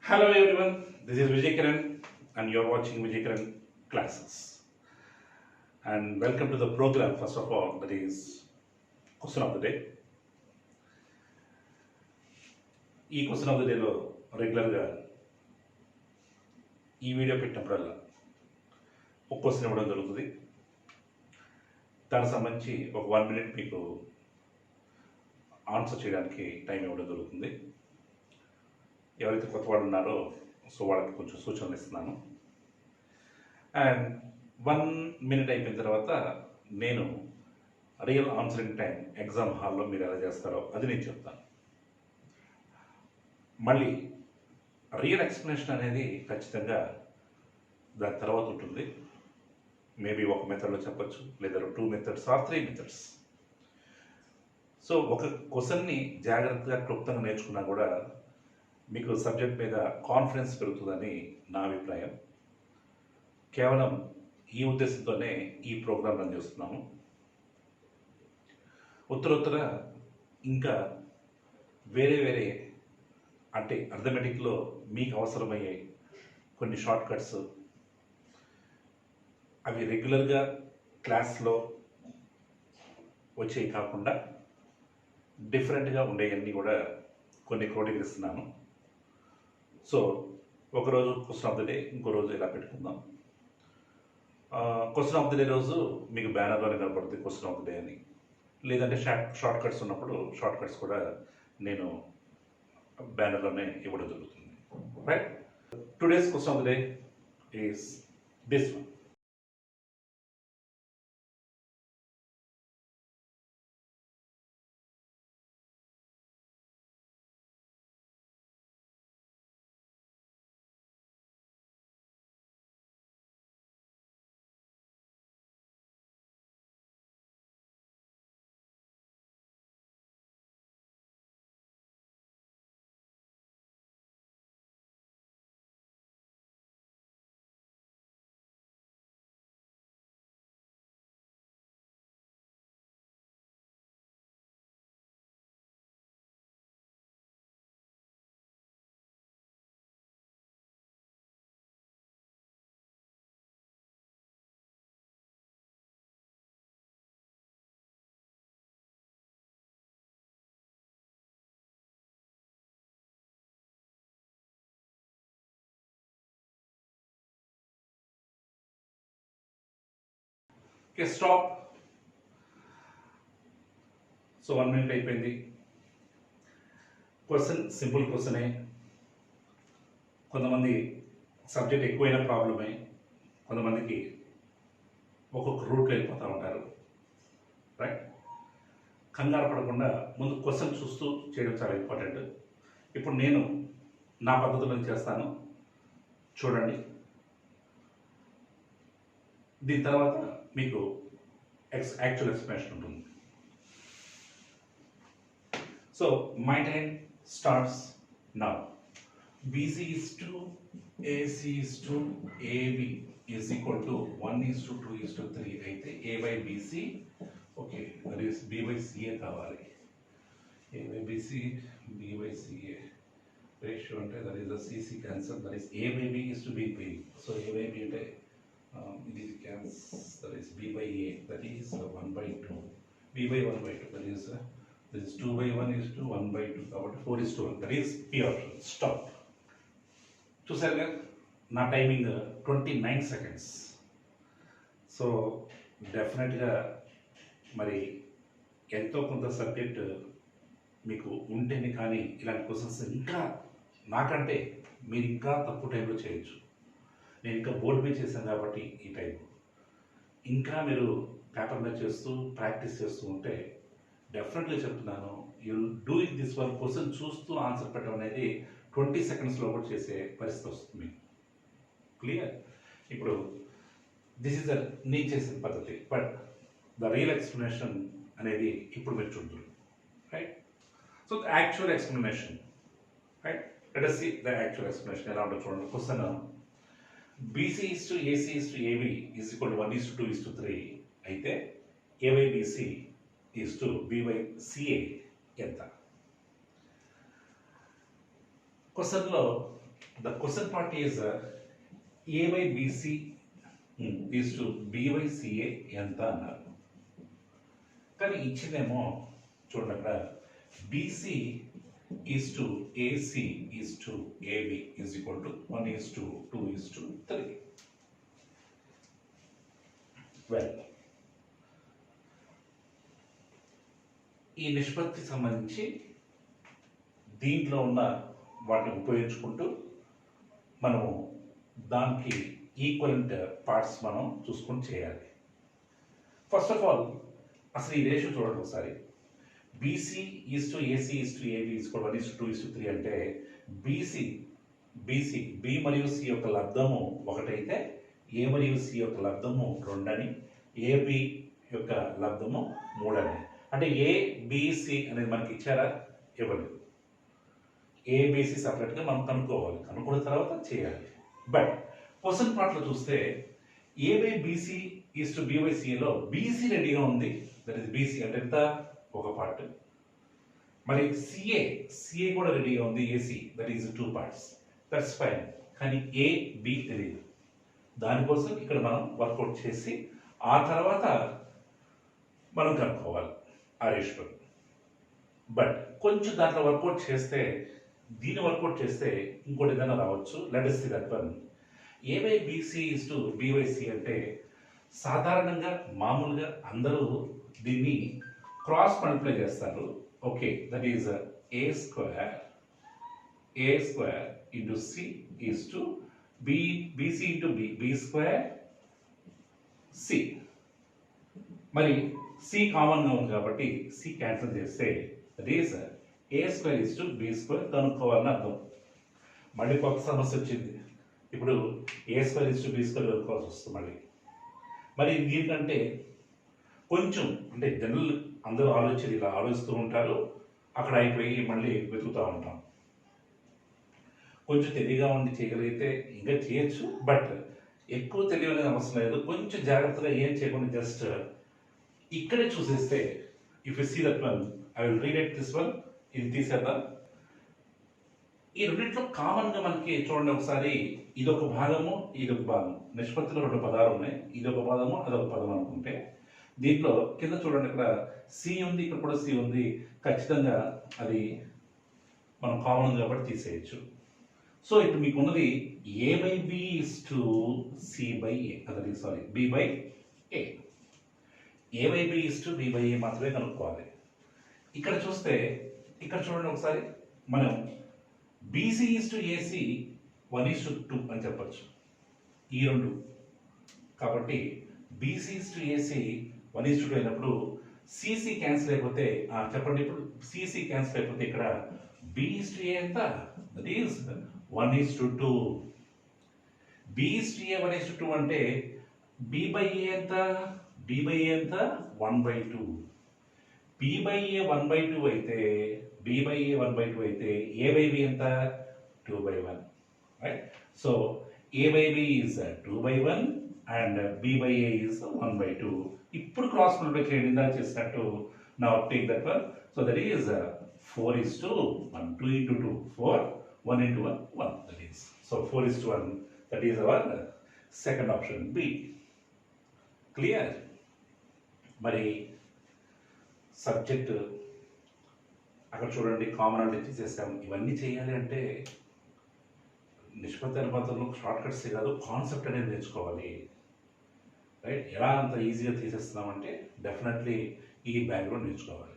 Hello everyone, this is Vijay Kiran and you are watching Vijay Kiran classes. And welcome to the program. First of all, that is question of the day. ఈ question of the డేలో రెగ్యులర్గా ఈ video పెట్టినప్పుడల్లా ఒక question ఇవ్వడం జరుగుతుంది. దానికి సంబంధించి ఒక 1 minute మీకు ఆన్సర్ చేయడానికి టైం ఇవ్వడం జరుగుతుంది. ఎవరైతే కొత్త వాళ్ళు ఉన్నారో సో వాళ్ళకి కొంచెం సూచనలు ఇస్తున్నాను. అండ్ 1 minute అయిపోయిన తర్వాత నేను రియల్ ఆన్సరింగ్ టైం ఎగ్జామ్ హాల్లో మీరు ఎలా చేస్తారో అది నేను చెప్తాను. మళ్ళీ రియల్ ఎక్స్ప్లెనేషన్ అనేది ఖచ్చితంగా దాని తర్వాత ఉంటుంది. మేబీ ఒక మెథడ్లో చెప్పచ్చు, లేదా 2 methods ఆర్ 3 methods. సో ఒక క్వశ్చన్ని జాగ్రత్తగా క్లుప్తంగా నేర్చుకున్నా కూడా మీకు సబ్జెక్ట్ మీద కాన్ఫిడెన్స్ పెరుగుతుందని నా అభిప్రాయం. కేవలం ఈ ఉద్దేశంతోనే ఈ ప్రోగ్రాం రన్ చేస్తున్నాము. ఉత్తరోత్తర ఇంకా వేరే అంటే అర్థమెటిక్లో మీకు అవసరమయ్యే కొన్ని షార్ట్ కట్స్ అవి రెగ్యులర్గా క్లాస్లో వచ్చేవి కాకుండా డిఫరెంట్గా ఉండేవన్నీ కూడా కొన్ని క్రోడీకరిస్తున్నాను. సో ఒకరోజు క్వశ్చన్ ఆఫ్ ద డే, ఇంకో రోజు ఇలా పెట్టుకుందాం. క్వశ్చన్ ఆఫ్ ద డే రోజు మీకు బ్యానర్లోనే కనపడుతుంది క్వశ్చన్ ఆఫ్ ద డే అని, లేదంటే షార్ట్ కట్స్ ఉన్నప్పుడు షార్ట్ కట్స్ కూడా నేను బ్యానర్లోనే ఇవ్వడం జరుగుతుంది. Right, today's question of the day is this one. Okay, stop. So 1 minute అయిపోయింది. క్వశ్చన్ సింపుల్ క్వశ్చనే. కొంతమంది సబ్జెక్ట్ ఎక్కువైన ప్రాబ్లమే, కొంతమందికి ఒక్కొక్క రూట్లో వెళ్ళిపోతూ ఉంటారు. రైట్, కంగారు పడకుండా ముందు క్వశ్చన్ చూస్తూ చేయడం చాలా ఇంపార్టెంట్. ఇప్పుడు నేను నా పద్ధతిలో చేస్తాను, చూడండి. దీని తర్వాత మీకు యాక్చువల్ ఎక్స్ప్లెనేషన్ ఉంటుంది. So my time starts now. BC is to AC is to AB is equal to 1 is to 2 is to 3 అయితే A by BC, okay, that is B by CA కావాలి. A by BC, B by CA ratio అంటే that is the CC cancel, that is A by B is to B by. So A by B అంటే ఇది cancels, that is B by A, that is 1 by 2, B by 1 by 2, that is this is 2 by 1 is to 1 by 2, కాబట్టి 4 is to 1, that is P option. Stop. చూసారుగా నా timing 29 seconds. So డెఫినెట్గా మరి ఎంతో కొంత subject మీకు ఉంటేనే కానీ ఇలాంటి క్వశ్చన్స్ ఇంకా నాకంటే మీరు ఇంకా తక్కువ టైంలో చేయొచ్చు. నేను ఇంకా బోర్డు మీద చేశాను కాబట్టి ఈ టైం. ఇంకా మీరు పేపర్ మీద చేస్తూ ప్రాక్టీస్ చేస్తూ ఉంటే డెఫినెట్గా చెప్తున్నాను, you do it this one. Question చూస్తూ ఆన్సర్ పెట్టడం అనేది 20 secondsలో కూడా చేసే పరిస్థితి వస్తుంది మీకు. క్లియర్? ఇప్పుడు దిస్ ఇస్ ద నేను చేసిన పద్ధతి, బట్ ద రియల్ ఎక్స్ప్లెనేషన్ అనేది ఇప్పుడు మీరు చూద్దరు. Right, so the actual explanation. Right, let us see the actual explanation. ఎలా ఉంటుంది చూడండి. Question BC is to AC is to AB is equal to 1 is to 2 is to 3 అయితే A by BC is to B by CA ఎంత? క్వశ్చన్లో the question part is A by BC is to B by CA ఎంత అన్నారు. కానీ ఇచ్చిందేమో చూడండి అక్కడ BC is to AC is to AB is equal to 1 is to 2 is to 3. Well, ఈ నిష్పత్తి సంబంధించి దీంట్లో ఉన్న వాటిని ఉపయోగించుకుంటూ మనము దానికి ఈక్వలెంట్ పార్ట్స్ మనం చూసుకొని చేయాలి. ఫస్ట్ ఆఫ్ ఆల్ అసలు ఈ రేషియో చూడండి ఒకసారి. BC is to AC is to AB is 1 is to 2 is to 3 అంటే బీసీ బి మరియు సి యొక్క లబ్ధము 1 అయితే ఏ మరియు సి యొక్క లబ్ధము 2 అని, ఏబి యొక్క లబ్ధము 3 అని. అంటే ఏబిసి అనేది మనకి ఇచ్చారా? ఇవ్వలేదు. ఏబిసి సపరేట్గా మనం కనుక్కోవాలి, కనుక్కున్న తర్వాత చేయాలి. బట్ క్వశ్చన్ పార్ట్లో చూస్తే A by BC is to B by సిలో బీసీ రెడీగా ఉంది, దట్ ఈస్ బీసీ అంటే ఎంత ఒక పార్ట్. మరి సిఏ కూడా రెడీగా ఉంది, AC that is 2 parts, that's fine. కానీ ఏ బి తెలియదు. దానికోసం ఇక్కడ మనం వర్కౌట్ చేసి ఆ తర్వాత మనం కనుక్కోవాలి ఆ రేషియో. బట్ కొంచెం దాంట్లో వర్కౌట్ చేస్తే, దీన్ని వర్కౌట్ చేస్తే ఇంకోటి ఏదైనా రావచ్చు. Let us see that one. A by BC is to B by C అంటే సాధారణంగా మామూలుగా అందరూ దీన్ని క్రాస్ మల్టిప్లై చేస్తారు. Okay, that is A square into C is to BC into B square C. మరి సి కామన్గా ఉంది కాబట్టి సి క్యాన్సిల్ చేస్తే that is A square is to B square కనుక్కోవాలని అర్థం. మళ్ళీ కొత్త సమస్య వచ్చింది. ఇప్పుడు A square is to B square కనుక్కోవాల్సి వస్తుంది మళ్ళీ. మరి దీనికంటే కొంచెం అంటే జనరల్ అందరూ ఆలోచన ఇలా ఆలోచిస్తూ ఉంటారు, అక్కడ అయిపోయి మళ్ళీ వెతుకుతూ ఉంటాం. కొంచెం తెలివిగా ఉండి చేయగలిగితే ఇంకా చేయొచ్చు, బట్ ఎక్కువ తెలియని అవసరం లేదు. కొంచెం జాగ్రత్తగా ఏం చేయకుండా జస్ట్ ఇక్కడే చూసేస్తే, if you see that one, I will read it this one, ఇది తీసేద్దాం. ఈ రెండింటిలో కామన్గా మనకి చూడండి ఒకసారి, ఇదొక భాగము ఇదొక భాగం. నిష్పత్తిలో 2 పదాలు ఉన్నాయి, ఇదొక పదము అదొక పదం అనుకుంటే, దీంట్లో కింద చూడండి ఇక్కడ సి ఉంది, ఇక్కడ కూడా సి ఉంది. ఖచ్చితంగా అది మనం కామన్ కాబట్టి తీసేయచ్చు. సో ఇప్పుడు మీకు ఉన్నది A by B is to C by A, అదే sorry B by A. A by B is to B by A మాత్రమే కనుక్కోవాలి. ఇక్కడ చూస్తే, ఇక్కడ చూడండి ఒకసారి, మనం BC is to AC 1 is to 2 అని చెప్పచ్చు, ఈ రెండు. కాబట్టి BC is to AC 1 is to 2 అయినప్పుడు సిసి క్యాన్సిల్ అయిపోతే, చెప్పండి ఇప్పుడు సిసి క్యాన్సిల్ అయిపోతే ఇక్కడ బి ఈస్ టు ఏ ఎంత? That is 1 is to 2. B is to A 1 is to 2 అంటే బి బై ఏ ఎంత? బి బై ఏ ఎంత? 1/2. బి బై ఏ 1/2 అయితే, బి బై ఏ 1/2 అయితే ఏ బై బి ఎంత? 2/1. Right? So A by B is 2/1 and B by A is 1/2. ఇప్పుడు cross multiply చేయండి ఇందాక చేసినట్టు. Now take that one. So that is 4 is to 1, 2 into 2 4, 1 into 1 1, that is. So 4 is to 1, that is our second option, B. Clear? మరి subject అక్కడ చూడండి, commonality తీసేసాం. ఇవన్నీ చేయాలి అంటే నిష్పత్తి అనుపాతంలో షార్ట్ కట్స్ కాదు, కాన్సెప్ట్ అనేది నేర్చుకోవాలి. రైట్? ఎలా అంత ఈజీగా తీసేస్తున్నామంటే డెఫినెట్లీ ఈ బ్యాక్గ్రౌండ్ నేర్చుకోవాలి.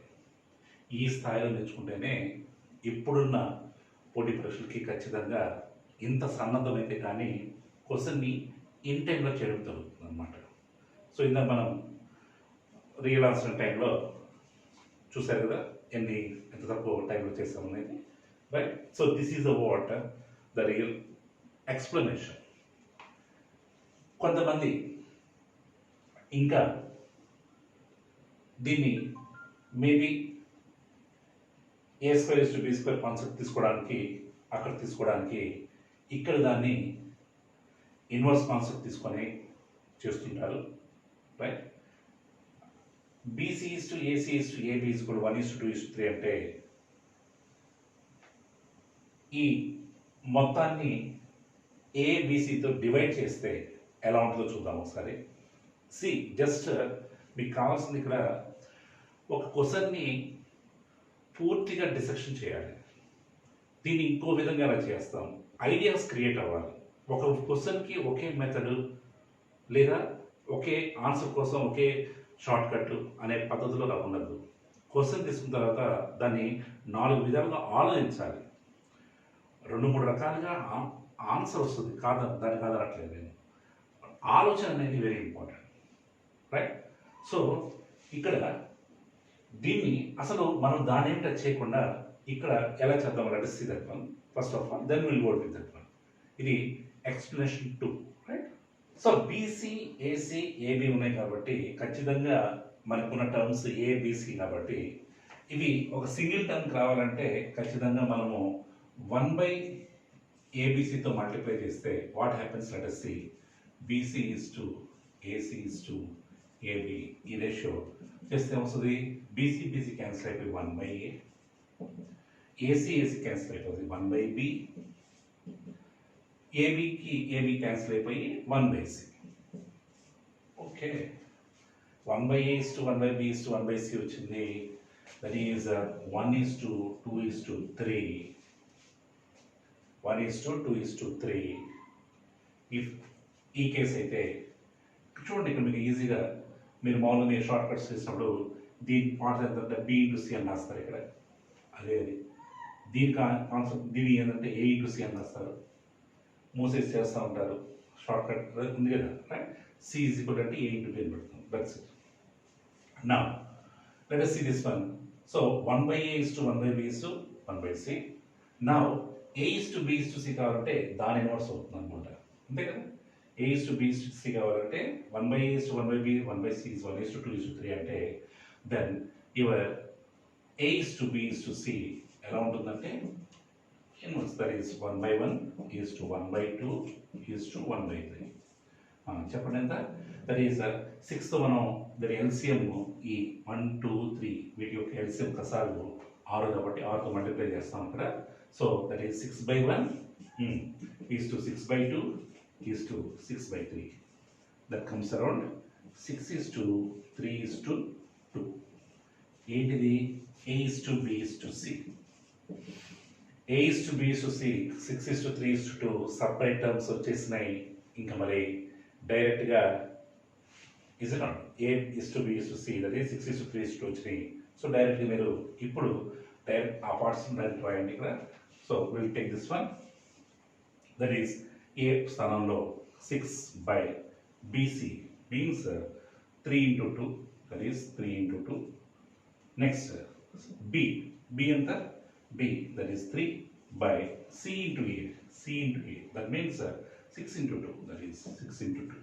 ఈ స్థాయిలో నేర్చుకుంటేనే ఇప్పుడున్న పోటీ పరీక్షలకి ఖచ్చితంగా ఇంత సన్నద్ధమైతే కానీ క్వశ్చన్ని ఇన్ టైంలో చేయడం జరుగుతుంది అన్నమాట. సో ఇందాక మనం రియల్ ఆన్సర్ టైంలో చూసారు కదా ఎంత తక్కువ టైంలో చేస్తామనేది. Right? So this is the what the real explanation. కొంతమంది ఇంకా దీన్ని maybe A square is to B square concept తీసుకోవడానికి, అక్కడ తీసుకోవడానికి ఇక్కడ దాన్ని ఇన్వర్స్ కాన్సెప్ట్ తీసుకొని చేస్తుంటారు. Right? BC is to AC is to AB is కూడా 1 is to 2 is to 3 అంటే ఈ మొత్తాన్ని ఏబిసితో డివైడ్ చేస్తే ఎలా ఉంటుందో చూద్దాం ఒకసారి. సి జస్ట్ మీకు కావాల్సింది ఇక్కడ ఒక క్వశ్చన్ని పూర్తిగా డిసెక్షన్ చేయాలి. దీన్ని ఇంకో విధంగా ఎలా చేస్తాం, ఐడియాస్ క్రియేట్ అవ్వాలి. ఒక క్వశ్చన్కి ఒకే మెథడ్ లేదా ఒకే ఆన్సర్ కోసం ఒకే షార్ట్ కట్ అనే పద్ధతిలో అలా ఉండదు. క్వశ్చన్ తీసుకున్న తర్వాత దాన్ని 4 విధాలుగా ఆలోచించాలి. 2-3 రకాలుగా ఆన్సర్ వస్తుంది, దాన్ని కాదనట్లేదు నేను. ఆలోచన అనేది వెరీ ఇంపార్టెంట్, రైట్? సో ఇక్కడ దీన్ని అసలు మనం దాని ఏం టచ్ చేయకుండా ఇక్కడ ఎలా చేద్దాం అంటే see that one first of all, then will work with that one. ఇది explanation 2, right? So BC AC AB ఉన్నాయి కాబట్టి ఖచ్చితంగా మనకున్న టర్మ్స్ ఏబిసి కాబట్టి ఇవి ఒక సింగిల్ టర్మ్ రావాలంటే ఖచ్చితంగా మనము 1/ఏబిసితో మల్టిప్లై చేస్తే what happens let us see B C is to A C is to A B. ఈ రేషియో చేస్తే వస్తుంది బీసీ బీసీ క్యాన్సిల్ అయిపోయి 1/A, ఏసీ ఏసీ క్యాన్సిల్ అయిపోతుంది 1/B, ఏబికి ఏబి క్యాన్సిల్ అయిపోయి 1/C. Okay, 1/A is to 1/B is to 1/C వచ్చింది. That is 1:2:3. 1:2:3. If ఈ case అయితే చూడండి, ఇక్కడ మీకు ఈజీగా మీరు మామూలుగా మీరు షార్ట్ కట్స్ చేసినప్పుడు దీని పార్ట్స్ ఏంటంటే B into C అని రాస్తారు ఇక్కడ. అదే దీనికి కాన్సెప్ట్ దీని ఏంటంటే A into C అని రాస్తారు. మూసేసి చేస్తూ ఉంటారు, షార్ట్ కట్ ఉంది కదా, right? C is equal to A into B అని పెడుతుంది. That's it. Now let us see this one. So 1/A is to 1/B is to 1/C. Now A is to B is to C కావాలంటే దాని inverse అవుతుంది అనమాట, అంతే కదా? A is to B is to C కావాలంటే 1/A is to 1/B 1/C is 1:2:3 అంటే then your A is to B is to C ఎలా ఉంటుందంటే inverse, that is 1/1 is to 1/2 is to 1/3. చెప్పండి ఎంత? దట్ ఈస్ 6th మనం దాని LCM ఈ 1 2 3 వీటి యొక్క ఎల్సిఎం కసాలు 6 కాబట్టి 6తో మల్టిప్లై చేస్తాం అక్కడ. So that is 6/1 is to 6/2 is to 6/3. That comes around 6 is to 3 is to 2. ఏంటిది? A is to B is to C. A is to B is to C, 6 is to 3 is to 2 separate terms వచ్చేసినాయి. ఇంకా మరి డైరెక్ట్గా is not A is to B is to C, that is 6 is to 3 is to 2 వచ్చినాయి. So డైరెక్ట్గా మీరు ఇప్పుడు direct ఆ parts direct రాయండి ఇక్కడ. So will take this one, that is A స్థానంలో 6/BC means 3 into 2, that is 3 into 2. Next B ఎంత? B, that is 3/C into A. C into A, that means 6 into 2, that is 6 into 2.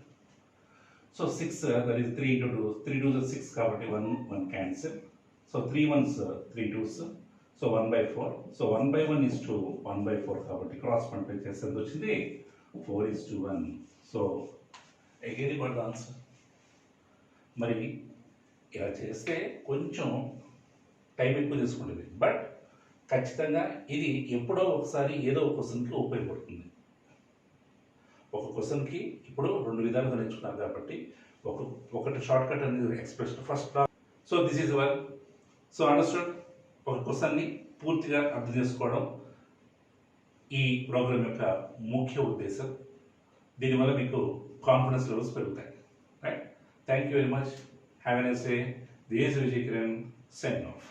So 6, that is 3 into 2. 3 2s are 6 కాబట్టి 1 cancel. So 3 1s 3 2s. So 1/4. So 1/1 is to 1/4 కాబట్టి cross multiply చేస్తే ఎంత వచ్చింది? 4 is to 1. So again got the answer. మరి ఇలా చేస్తే కొంచెం time ఎక్కువ తీసుకుంటుంది, బట్ ఖచ్చితంగా ఇది ఎప్పుడో ఒకసారి ఏదో ఒక క్వశ్చన్కి ఉపయోగపడుతుంది. ఒక క్వశ్చన్కి ఇప్పుడు 2 విధాలుగా నేర్చుకున్నారు కాబట్టి ఒకటి షార్ట్ కట్ అనేది expression first. So this is one. So understand, ఒక క్వశ్చన్ని పూర్తిగా అర్థం చేసుకోవడం ఈ ప్రోగ్రామ్ యొక్క ముఖ్య ఉద్దేశం. దీనివల్ల మీకు కాన్ఫిడెన్స్ లెవెల్స్ పెరుగుతాయి, right? Thank you very much. Have a nice day. This is Vijay Kiran, sign of.